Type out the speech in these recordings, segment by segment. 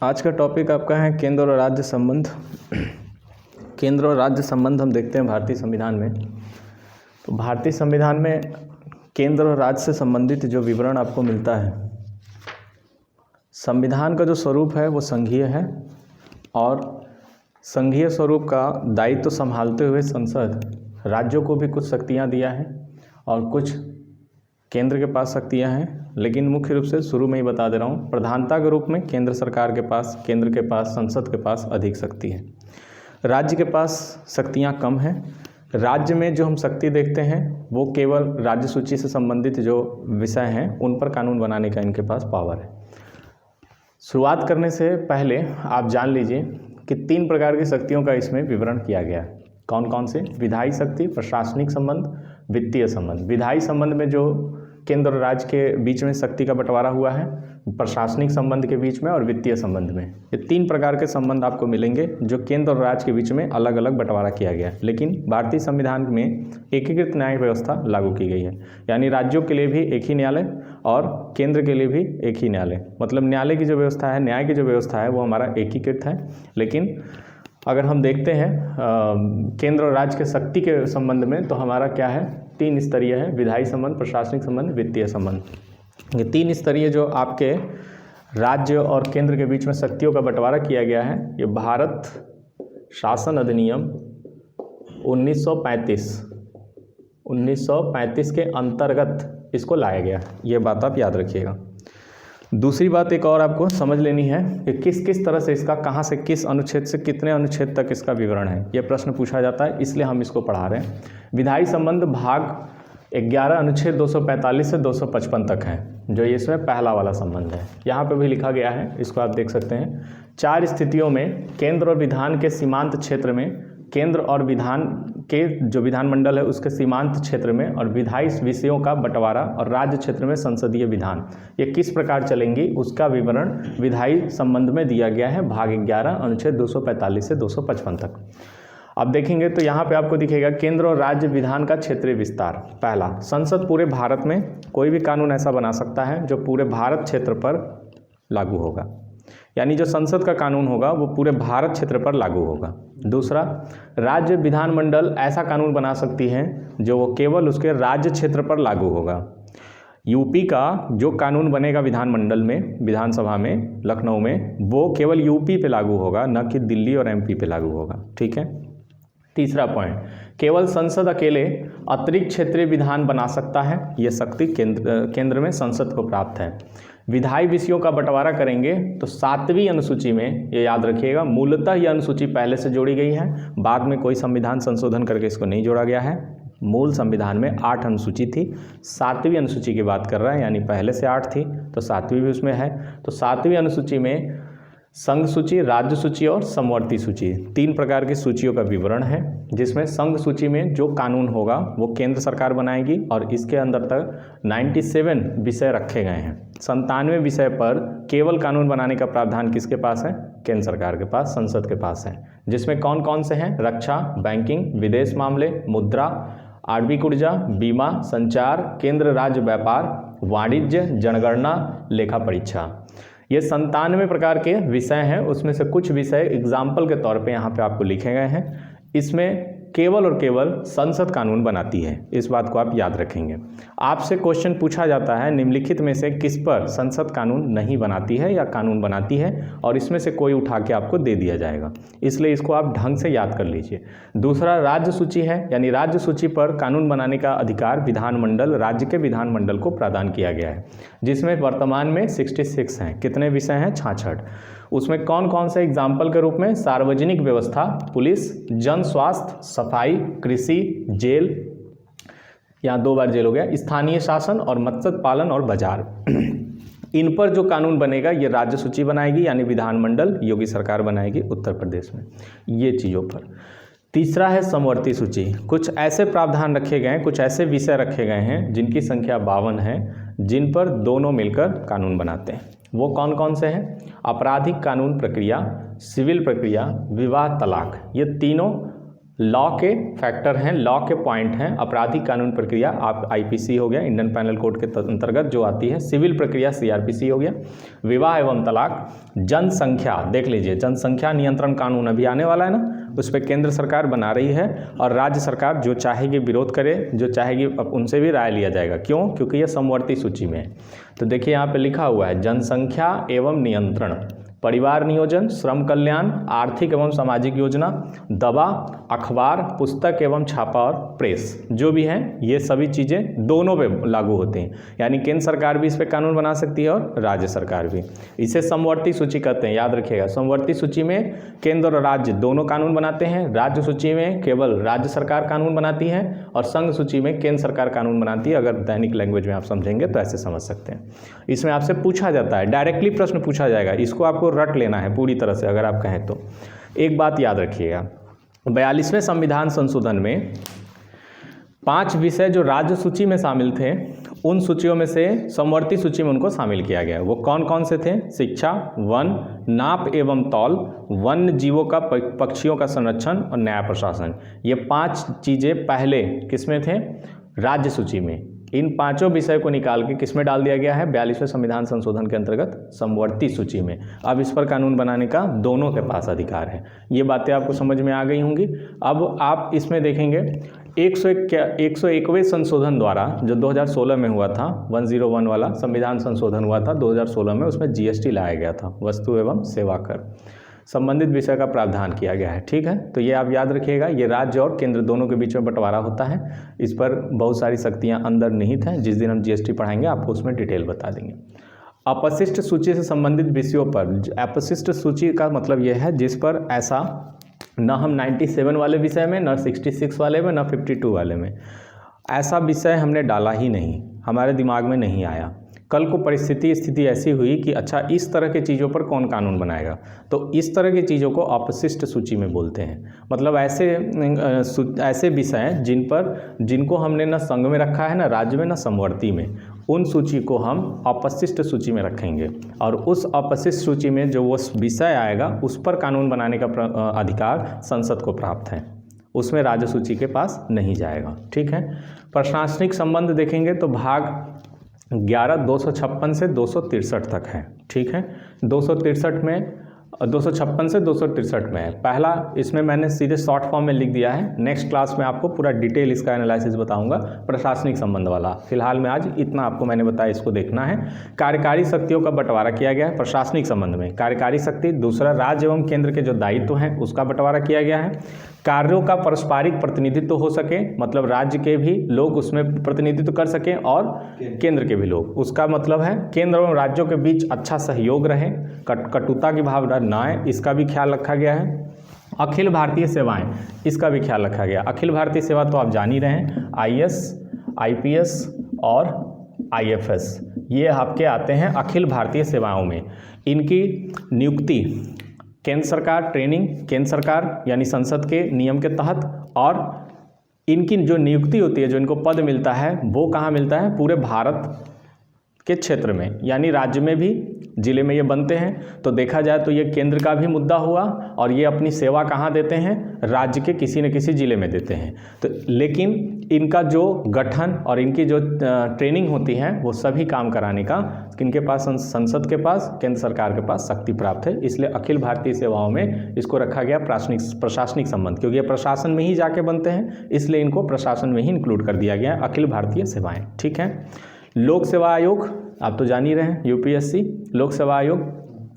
आज का टॉपिक आपका है केंद्र और राज्य संबंध। केंद्र और राज्य संबंध हम देखते हैं भारतीय संविधान में। तो भारतीय संविधान में केंद्र और राज्य से संबंधित जो विवरण आपको मिलता है, संविधान का जो स्वरूप है वो संघीय है और संघीय स्वरूप का दायित्व संभालते हुए संसद राज्यों को भी कुछ शक्तियाँ दिया है और कुछ केंद्र के पास शक्तियाँ हैं। लेकिन मुख्य रूप से शुरू में ही बता दे रहा हूँ, प्रधानता के रूप में केंद्र सरकार के पास, केंद्र के पास, संसद के पास अधिक शक्ति है। राज्य के पास शक्तियाँ कम हैं। राज्य में जो हम शक्ति देखते हैं वो केवल राज्य सूची से संबंधित जो विषय हैं उन पर कानून बनाने का इनके पास पावर है। शुरुआत करने से पहले आप जान लीजिए कि 3 प्रकार की शक्तियों का इसमें विवरण किया गया है। कौन कौन से? विधायी शक्ति, प्रशासनिक संबंध, वित्तीय संबंध। विधायी संबंध में जो केंद्र और राज्य के बीच में शक्ति का बंटवारा हुआ है, प्रशासनिक संबंध के बीच में और वित्तीय संबंध में। ये 3 प्रकार के संबंध आपको मिलेंगे जो केंद्र और राज्य के बीच में अलग अलग बंटवारा किया गया है। लेकिन भारतीय संविधान में एकीकृत न्याय व्यवस्था लागू की गई है, यानी राज्यों के लिए भी एक ही न्यायालय और केंद्र के लिए भी एक ही न्यायालय। मतलब न्यायालय की जो व्यवस्था है, न्याय की जो व्यवस्था है वो हमारा एकीकृत है। लेकिन अगर हम देखते हैं केंद्र और राज्य के शक्ति के संबंध में, तो हमारा क्या है, 3 स्तरीय है। विधायी संबंध, प्रशासनिक संबंध, वित्तीय संबंध। ये 3 स्तरीय जो आपके राज्य और केंद्र के बीच में शक्तियों का बंटवारा किया गया है, ये भारत शासन अधिनियम 1935 के अंतर्गत इसको लाया गया। ये बात आप याद रखिएगा। दूसरी बात एक और आपको समझ लेनी है कि किस किस तरह से इसका, कहाँ से, किस अनुच्छेद से कितने अनुच्छेद तक इसका विवरण है। यह प्रश्न पूछा जाता है, इसलिए हम इसको पढ़ा रहे हैं। विधायी संबंध भाग 11 अनुच्छेद 245 से 255 तक है, जो इसमें पहला वाला संबंध है। यहाँ पे भी लिखा गया है, इसको आप देख सकते हैं। 4 स्थितियों में केंद्र और विधान के सीमांत क्षेत्र में, केंद्र और विधान के जो विधानमंडल है उसके सीमांत क्षेत्र में, और विधायी विषयों का बंटवारा और राज्य क्षेत्र में संसदीय विधान, ये किस प्रकार चलेंगी उसका विवरण विधायी संबंध में दिया गया है, भाग 11 अनुच्छेद 245 से 255 तक। अब देखेंगे तो यहाँ पे आपको दिखेगा केंद्र और राज्य विधान का क्षेत्रीय विस्तार। पहला, संसद पूरे भारत में कोई भी कानून ऐसा बना सकता है जो पूरे भारत क्षेत्र पर लागू होगा, यानी जो संसद का कानून होगा वो पूरे भारत क्षेत्र पर लागू होगा। दूसरा, राज्य विधानमंडल ऐसा कानून बना सकती है जो वो केवल उसके राज्य क्षेत्र पर लागू होगा। यूपी का जो कानून बनेगा विधानमंडल में, विधानसभा में, लखनऊ में, वो केवल यूपी पे लागू होगा, न कि दिल्ली और एमपी पे लागू होगा। ठीक है। तीसरा पॉइंट, केवल संसद अकेले अतिरिक्त क्षेत्रीय विधान बना सकता है। यह शक्ति केंद्र में संसद को प्राप्त है। विधायी विषयों का बंटवारा करेंगे तो 7वीं अनुसूची में, ये याद रखिएगा, मूलतः यह अनुसूची पहले से जोड़ी गई है, बाद में कोई संविधान संशोधन करके इसको नहीं जोड़ा गया है। मूल संविधान में 8 अनुसूची थी, 7वीं अनुसूची की बात कर रहा है, यानी पहले से 8 थी तो 7वीं भी उसमें है। तो 7वीं अनुसूची में संघ सूची, राज्य सूची और समवर्ती सूची, 3 प्रकार की सूचियों का विवरण है, जिसमें संघ सूची में जो कानून होगा वो केंद्र सरकार बनाएगी और इसके अंदर तक 97 विषय रखे गए हैं। 97 विषय पर केवल कानून बनाने का प्रावधान किसके पास है? केंद्र सरकार के पास, संसद के पास है। जिसमें कौन कौन से हैं? रक्षा, बैंकिंग, विदेश मामले, मुद्रा, आणविक ऊर्जा, बीमा, संचार, केंद्र राज्य व्यापार, वाणिज्य, जनगणना, लेखा परीक्षा। ये 97 प्रकार के विषय हैं। उसमें से कुछ विषय एग्जाम्पल के तौर पे यहाँ पे आपको लिखे गए हैं। इसमें केवल और केवल संसद कानून बनाती है, इस बात को आप याद रखेंगे। आपसे क्वेश्चन पूछा जाता है निम्नलिखित में से किस पर संसद कानून नहीं बनाती है या कानून बनाती है, और इसमें से कोई उठा के आपको दे दिया जाएगा, इसलिए इसको आप ढंग से याद कर लीजिए। दूसरा, राज्य सूची है, यानी राज्य सूची पर कानून बनाने का अधिकार विधानमंडल, राज्य के विधानमंडल को प्रदान किया गया है, जिसमें वर्तमान में 66 हैं। कितने विषय हैं? 66। उसमें कौन कौन से एग्जाम्पल के रूप में? सार्वजनिक व्यवस्था, पुलिस, जन स्वास्थ्य, सफाई, कृषि, जेल, यहाँ 2 बार जेल हो गया, स्थानीय शासन और मत्स्य पालन और बाजार। इन पर जो कानून बनेगा ये राज्य सूची बनाएगी, यानी विधानमंडल, योगी सरकार बनाएगी उत्तर प्रदेश में, ये चीज़ों पर। तीसरा है समवर्ती सूची। कुछ ऐसे प्रावधान रखे गए हैं, कुछ ऐसे विषय रखे गए हैं जिनकी संख्या 52 है, जिन पर दोनों मिलकर कानून बनाते हैं। वो कौन कौन से हैं? आपराधिक कानून प्रक्रिया, सिविल प्रक्रिया, विवाह, तलाक, ये तीनों लॉ के फैक्टर हैं, लॉ के पॉइंट हैं। आपराधिक कानून प्रक्रिया आप आईपीसी हो गया, इंडियन पैनल कोड के अंतर्गत जो आती है। सिविल प्रक्रिया सीआरपीसी हो गया। विवाह एवं तलाक। जनसंख्या, देख लीजिए जनसंख्या नियंत्रण कानून अभी आने वाला है ना, उस पर केंद्र सरकार बना रही है और राज्य सरकार जो चाहेगी विरोध करे, जो चाहेगी उनसे भी राय लिया जाएगा। क्यों? क्योंकि ये समवर्ती सूची में है। तो देखिए यहाँ पे लिखा हुआ है जनसंख्या एवं नियंत्रण, परिवार नियोजन, श्रम कल्याण, आर्थिक एवं सामाजिक योजना, दवा, अखबार, पुस्तक एवं छापा और प्रेस, जो भी हैं ये सभी चीज़ें दोनों पे लागू होती हैं। यानी केंद्र सरकार भी इस पे कानून बना सकती है और राज्य सरकार भी। इसे समवर्ती सूची कहते हैं, याद रखिएगा। समवर्ती सूची में केंद्र और राज्य दोनों कानून बनाते हैं। राज्य सूची में केवल राज्य सरकार कानून बनाती है और संघ सूची में केंद्र सरकार कानून बनाती है। अगर दैनिक लैंग्वेज में आप समझेंगे तो ऐसे समझ सकते हैं। इसमें आपसे पूछा जाता है, डायरेक्टली प्रश्न पूछा जाएगा, इसको आपको रट लेना है पूरी तरह से अगर आप कहें तो। एक बात याद रखिएगा, 42वें संविधान संशोधन में 5 विषय जो राज्य सूची में शामिल थे, उन सूचियों में से समवर्ती सूची में उनको शामिल किया गया। वो कौन कौन से थे? शिक्षा, वन, नाप एवं तौल, वन्य जीवों का पक्षियों का संरक्षण और न्याय प्रशासन। ये 5 चीज़ें पहले किसमें थे? राज्य सूची में। इन 5 विषय को निकाल के किस में डाल दिया गया है? 42वें संविधान संशोधन के अंतर्गत समवर्ती सूची में। अब इस पर कानून बनाने का दोनों के पास अधिकार है। ये बातें आपको समझ में आ गई होंगी। अब आप इसमें देखेंगे 101वें संशोधन द्वारा जो 2016 में हुआ था, 101 वाला संविधान संशोधन हुआ था 2016 में, उसमें जीएसटी लाया गया था, वस्तु एवं सेवा कर। संबंधित विषय का प्रावधान किया गया है। ठीक है, तो ये आप याद रखिएगा। ये राज्य और केंद्र दोनों के बीच में बंटवारा होता है। इस पर बहुत सारी शक्तियां अंदर निहित हैं। जिस दिन हम जीएसटी पढ़ाएंगे आपको उसमें डिटेल बता देंगे। अपशिष्ट सूची से संबंधित विषयों पर, अपशिष्ट सूची का मतलब यह है जिस पर ऐसा न हम 97 वाले विषय में, न 66 वाले में, न 52 वाले में ऐसा विषय हमने डाला ही नहीं, हमारे दिमाग में नहीं आया। कल को स्थिति ऐसी हुई कि अच्छा इस तरह की चीज़ों पर कौन कानून बनाएगा, तो इस तरह की चीज़ों को अपशिष्ट सूची में बोलते हैं। मतलब ऐसे विषय जिनको हमने न संघ में रखा है, न राज्य में, न समवर्ती में, उन सूची को हम अपशिष्ट सूची में रखेंगे। और उस अपशिष्ट सूची में जो वो विषय आएगा उस पर कानून बनाने का अधिकार संसद को प्राप्त है, उसमें राज्य सूची के पास नहीं जाएगा। ठीक है, प्रशासनिक संबंध देखेंगे तो भाग 11 256 से 263 तक है। ठीक है, 263 में 256 से 263 में है। पहला इसमें मैंने सीधे शॉर्ट फॉर्म में लिख दिया है, नेक्स्ट क्लास में आपको पूरा डिटेल इसका एनालिसिस बताऊंगा प्रशासनिक संबंध वाला। फिलहाल में आज इतना आपको मैंने बताया, इसको देखना है। कार्यकारी शक्तियों का बंटवारा किया गया है प्रशासनिक संबंध में। कार्यकारी शक्ति, दूसरा राज्य एवं केंद्र के जो दायित्व हैं उसका बंटवारा किया गया है। कार्यों का पारस्परिक प्रतिनिधित्व हो सके, मतलब राज्य के भी लोग उसमें प्रतिनिधित्व कर सकें और केंद्र के भी लोग, उसका मतलब है केंद्र एवं राज्यों के बीच अच्छा सहयोग रहे, कटुता की भावना ना आए, इसका भी ख्याल रखा गया है। अखिल भारतीय सेवाएं, इसका भी ख्याल रखा गया। अखिल भारतीय सेवा तो आप जान ही रहे हैं, आईएएस, आईपीएस और आईएफएस, ये आपके आते हैं अखिल भारतीय सेवाओं में। इनकी नियुक्ति केंद्र सरकार, ट्रेनिंग केंद्र सरकार यानी संसद के नियम के तहत, और इनकी जो नियुक्ति होती है, जो इनको पद मिलता है, वो कहाँ मिलता है? पूरे भारत के क्षेत्र में, यानी राज्य में भी, जिले में ये बनते हैं। तो देखा जाए तो ये केंद्र का भी मुद्दा हुआ, और ये अपनी सेवा कहाँ देते हैं? राज्य के किसी न किसी जिले में देते हैं। तो लेकिन इनका जो गठन और इनकी जो ट्रेनिंग होती है, वो सभी काम कराने का किनके पास? संसद के पास, केंद्र सरकार के पास शक्ति प्राप्त है। इसलिए अखिल भारतीय सेवाओं में इसको रखा गया प्रशासनिक संबंध, क्योंकि ये प्रशासन में ही जाके बनते हैं, इसलिए इनको प्रशासन में ही इंक्लूड कर दिया गया है, अखिल भारतीय सेवाएं। ठीक है, लोक सेवा आयोग आप तो जान ही रहे हैं, यूपीएससी लोक सेवा आयोग,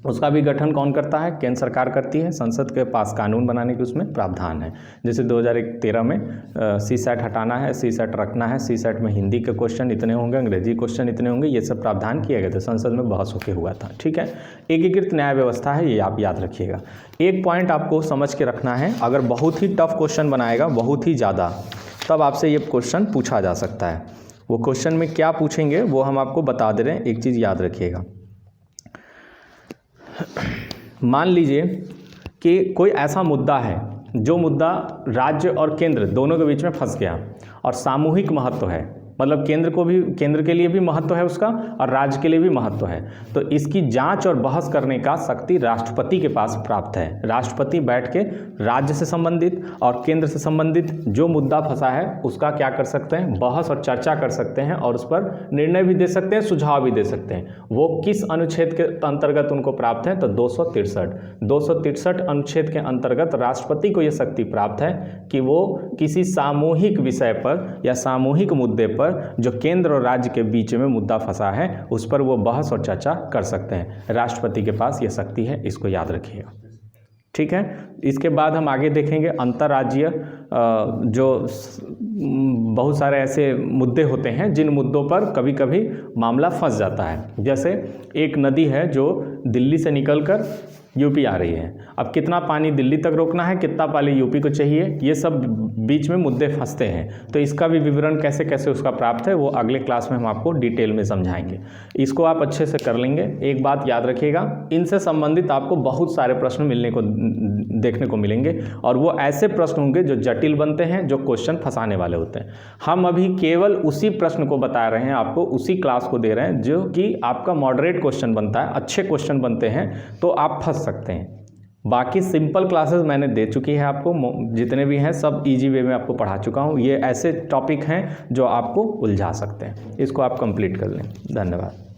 उसका भी गठन कौन करता है? केंद्र सरकार करती है। संसद के पास कानून बनाने के उसमें प्रावधान है। जैसे 2013 में सीसैट हटाना है, सीसैट रखना है, सीसैट में हिंदी के क्वेश्चन इतने होंगे, अंग्रेजी क्वेश्चन इतने होंगे, ये सब प्रावधान किया गया था, संसद में बहस होकर हुआ था। ठीक है, एकीकृत न्याय व्यवस्था है, ये आप याद रखिएगा। एक पॉइंट आपको समझ के रखना है, अगर बहुत ही टफ क्वेश्चन बनाएगा, बहुत ही ज़्यादा, तब आपसे ये क्वेश्चन पूछा जा सकता है। वो क्वेश्चन में क्या पूछेंगे वो हम आपको बता दे रहे हैं, एक चीज़ याद रखिएगा। मान लीजिए कि कोई ऐसा मुद्दा है, जो मुद्दा राज्य और केंद्र दोनों के बीच में फंस गया और सामूहिक महत्व है, मतलब केंद्र के लिए भी महत्व है उसका और राज्य के लिए भी महत्व है। तो इसकी जांच और बहस करने का शक्ति राष्ट्रपति के पास प्राप्त है। राष्ट्रपति बैठ के राज्य से संबंधित और केंद्र से संबंधित जो मुद्दा फंसा है उसका क्या कर सकते हैं, बहस और चर्चा कर सकते हैं और उस पर निर्णय भी दे सकते हैं, सुझाव भी दे सकते हैं। वो किस अनुच्छेद के अंतर्गत उनको प्राप्त है, तो 263 अनुच्छेद के अंतर्गत राष्ट्रपति को यह शक्ति प्राप्त है कि वो किसी सामूहिक विषय पर या सामूहिक मुद्दे पर जो केंद्र और राज्य के बीच में मुद्दा फंसा है उस पर वो बहस और चर्चा कर सकते हैं। राष्ट्रपति के पास यह शक्ति है, इसको याद रखिएगा। ठीक है, इसके बाद हम आगे देखेंगे अंतर्राज्यीय जो बहुत सारे ऐसे मुद्दे होते हैं जिन मुद्दों पर कभी कभी मामला फंस जाता है। जैसे एक नदी है जो दिल्ली से निकलकर यूपी आ रही है, अब कितना पानी दिल्ली तक रोकना है, कितना पानी यूपी को चाहिए, ये सब बीच में मुद्दे फंसते हैं। तो इसका भी विवरण कैसे कैसे उसका प्राप्त है वो अगले क्लास में हम आपको डिटेल में समझाएंगे। इसको आप अच्छे से कर लेंगे। एक बात याद रखिएगा, इनसे संबंधित आपको बहुत सारे प्रश्न देखने को मिलेंगे और वो ऐसे प्रश्न होंगे जो जटिल बनते हैं, जो क्वेश्चन फंसाने वाले होते हैं। हम अभी केवल उसी प्रश्न को बता रहे हैं, आपको उसी क्लास को दे रहे हैं जो कि आपका मॉडरेट क्वेश्चन बनता है, अच्छे क्वेश्चन बनते हैं तो आप फंस सकते हैं। बाकी सिंपल क्लासेस मैंने दे चुकी है आपको, जितने भी हैं सब इजी वे में आपको पढ़ा चुका हूँ। ये ऐसे टॉपिक हैं जो आपको उलझा सकते हैं, इसको आप कंप्लीट कर लें। धन्यवाद।